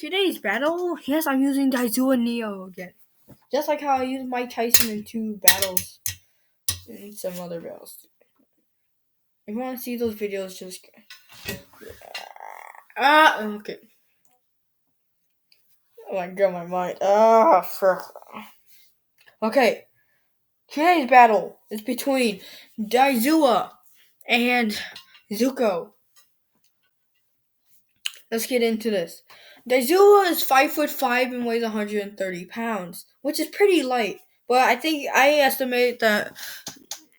Today's battle, yes, I'm using Daizua Neo again. Just like how I used Mike Tyson in 2 battles and some other battles. If you want to see those videos, just okay. Oh my god, my mind. Okay. Today's battle is between Daizua and Zuko. Let's get into this. Daizua is 5'5" and weighs 130 pounds, which is pretty light. But I estimate that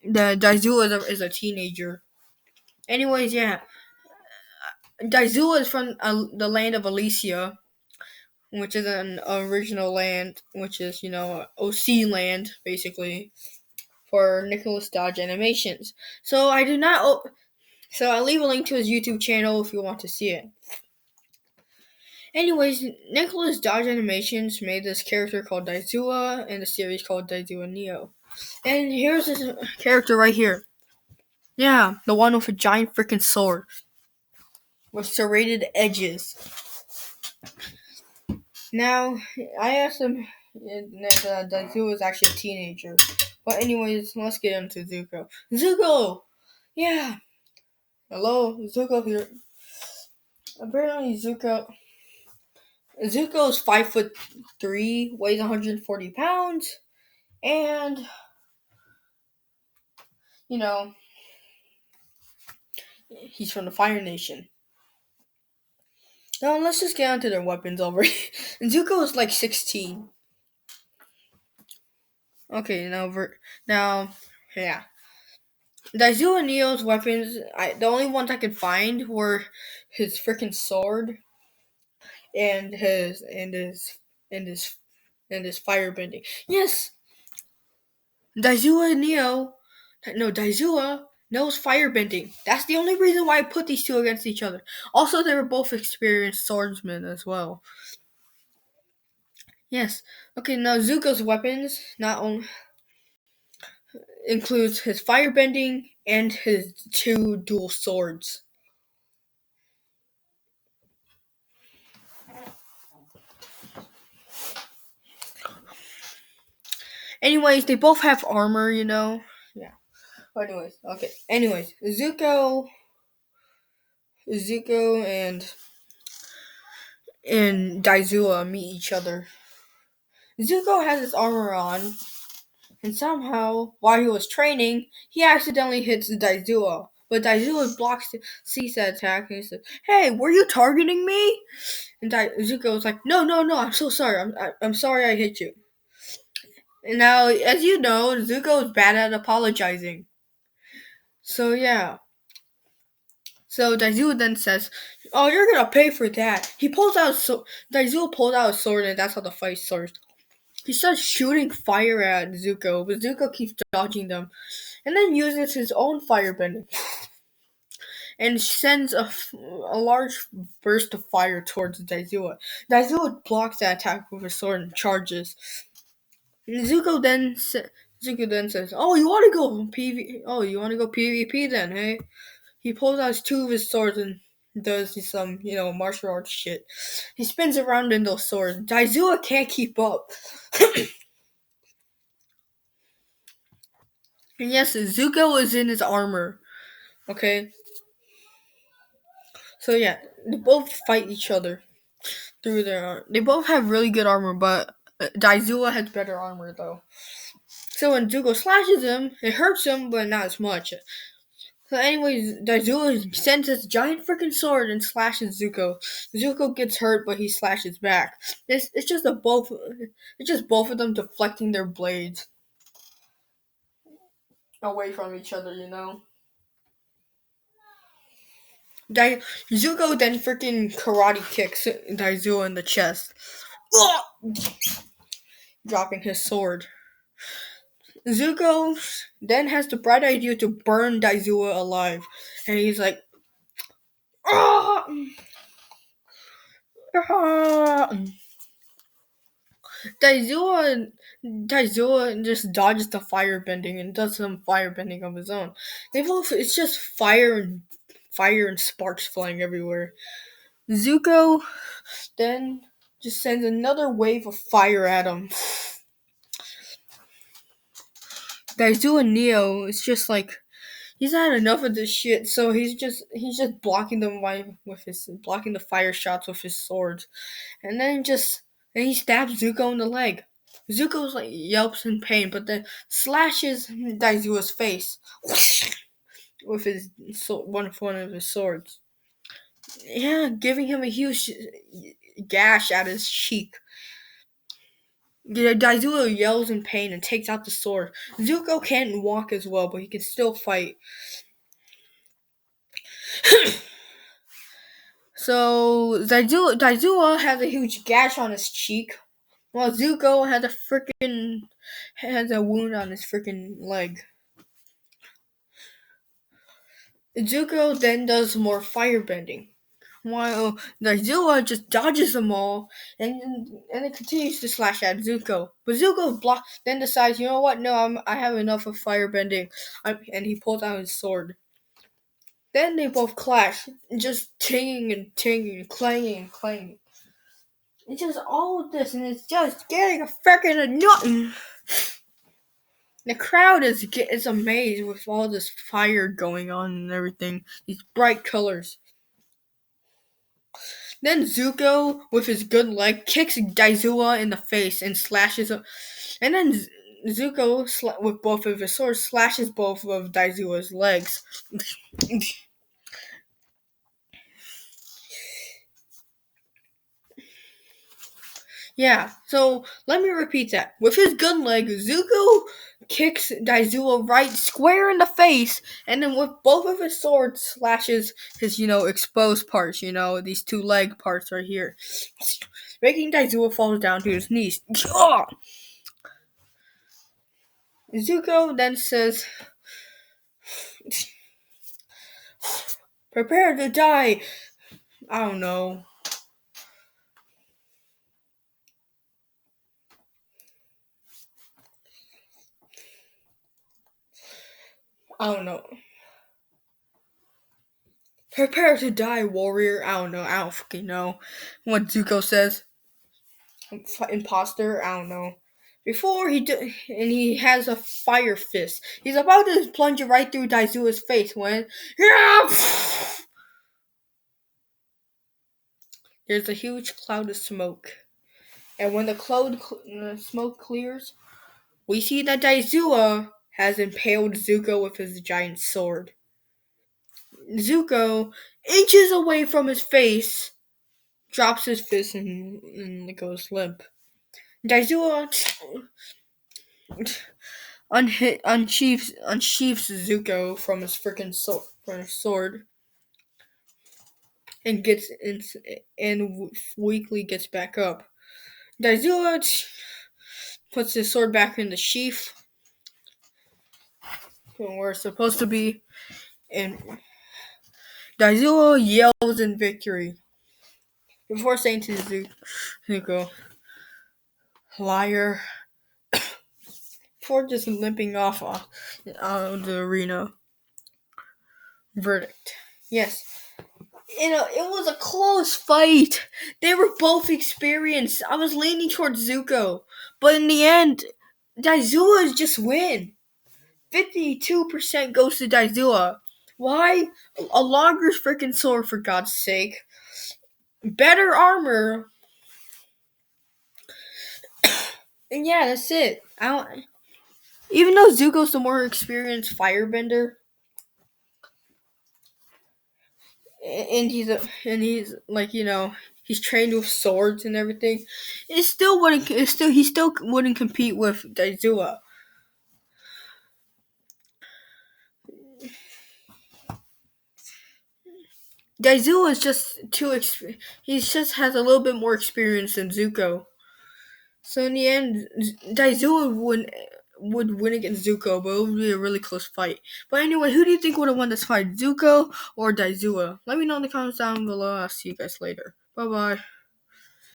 the Daizua is a teenager. Anyways, yeah. Daizua is from the land of Alyssian, which is an original land, which is, OC land, basically, for Nicholas Dodge Animations. So I'll leave a link to his YouTube channel if you want to see it. Anyways, Nicholas Dodge Animations made this character called Daizua in the series called Daizua Neo. And here's this character right here. Yeah, the one with a giant freaking sword with serrated edges. Now, I asked him that Daizua is actually a teenager. But anyways, let's get into Zuko. Zuko! Yeah! Hello, Zuko here. Apparently Zuko is 5'3", weighs 140 pounds, and he's from the Fire Nation. Now let's just get onto their weapons already. Zuko is like 16. Okay, yeah. Daizua and Neo's weapons, the only ones I could find were his freaking sword and his firebending. Yes, Daizua knows firebending. That's the only reason why I put these two against each other. Also, they were both experienced swordsmen as well. Yes. Okay, now Zuko's weapons not only includes his firebending and his 2 dual swords. Anyways, they both have armor, Yeah. But anyways, Zuko and Daizua meet each other. Zuko has his armor on, and somehow, while he was training, he accidentally hits Daizua. But Daizua sees that attack, and he says, "Hey, were you targeting me?" And Zuko was like, "No, I'm so sorry. I'm sorry I hit you." And now, as you know, Zuko is bad at apologizing. So yeah. So Daizua then says, "Oh, you're gonna pay for that." Daizua pulls out his sword, and that's how the fight starts. He starts shooting fire at Zuko, but Zuko keeps dodging them, and then uses his own firebending, and sends a large burst of fire towards Daizua. Daizua blocks that attack with his sword and charges. And Zuko then says, "Oh, you want to go PvP then, hey?" He pulls out 2 of his swords and does some, martial arts shit. He spins around in those swords. Daizua can't keep up. And yes, Zuko is in his armor. Okay? So yeah, they both fight each other through their armor. They both have really good armor, but Daizua has better armor though. So when Zuko slashes him, it hurts him, but not as much. So anyways, Daizua sends his giant freaking sword and slashes Zuko. Zuko gets hurt, but he slashes back. It's just both of them deflecting their blades away from each other, Zuko then freaking karate kicks Daizua in the chest, dropping his sword. Zuko then has the bright idea to burn Daizua alive, and he's like, "Ah! Ah!" Daizua just dodges the firebending and does some firebending of his own. It's just fire and sparks flying everywhere. Zuko then just sends another wave of fire at him. Daizua Neo is just like he's had enough of this shit, so he's just blocking them with his blocking the fire shots with his sword, and then he stabs Zuko in the leg. Zuko's like yelps in pain, but then slashes Daizua's face with one of his swords. Yeah, giving him a huge gash at his cheek. Daizua yells in pain and takes out the sword. Zuko can't walk as well, but he can still fight. So Daizua has a huge gash on his cheek, while Zuko has a wound on his freaking leg. Zuko then does more firebending, while Daizua just dodges them all and it continues to slash at Zuko. But Zuko then decides, you know what? No, I have enough of firebending, and he pulls out his sword. Then they both clash, just tinging and tinging, clanging and clanging. It's just all of this, and it's just getting a freaking annoying. The crowd is amazed with all this fire going on and everything. These bright colors. Then Zuko, with his good leg, kicks Daizua in the face and slashes him. And then Zuko, with both of his swords, slashes both of Daizua's legs. Yeah, so let me repeat that. With his good leg, Zuko kicks Daizua right square in the face, and then with both of his swords slashes his, exposed parts, these two leg parts right here, making Daizua fall down to his knees. Zuko then says, "Prepare to die." I don't know. I don't know. Prepare to die, warrior. I don't know. I don't fucking know what Zuko says. Imposter. I don't know. Before and he has a fire fist. He's about to plunge it right through Daizua's face when there's a huge cloud of smoke. And when the smoke clears, we see that Daizua has impaled Zuko with his giant sword. Zuko, inches away from his face, drops his fist and goes limp. Daizua unsheaths Zuko from his freaking sword, and weakly gets back up. Daizua puts his sword back in the sheath where it's supposed to be, and Daizua yells in victory before saying to Zuko, "Liar," before just limping off out of the arena. Verdict: yes. It was a close fight. They were both experienced. I was leaning towards Zuko, but in the end, Daizua just win. 52% goes to Daizua. Why? A longer freaking sword, for God's sake. Better armor. And yeah, that's it. Even though Zuko's the more experienced firebender, and he's like, he's trained with swords and everything, he still wouldn't compete with Daizua. Daizua is just he just has a little bit more experience than Zuko. So in the end, Daizua would win against Zuko, but it would be a really close fight. But anyway, who do you think would have won this fight, Zuko or Daizua? Let me know in the comments down below. I'll see you guys later. Bye bye.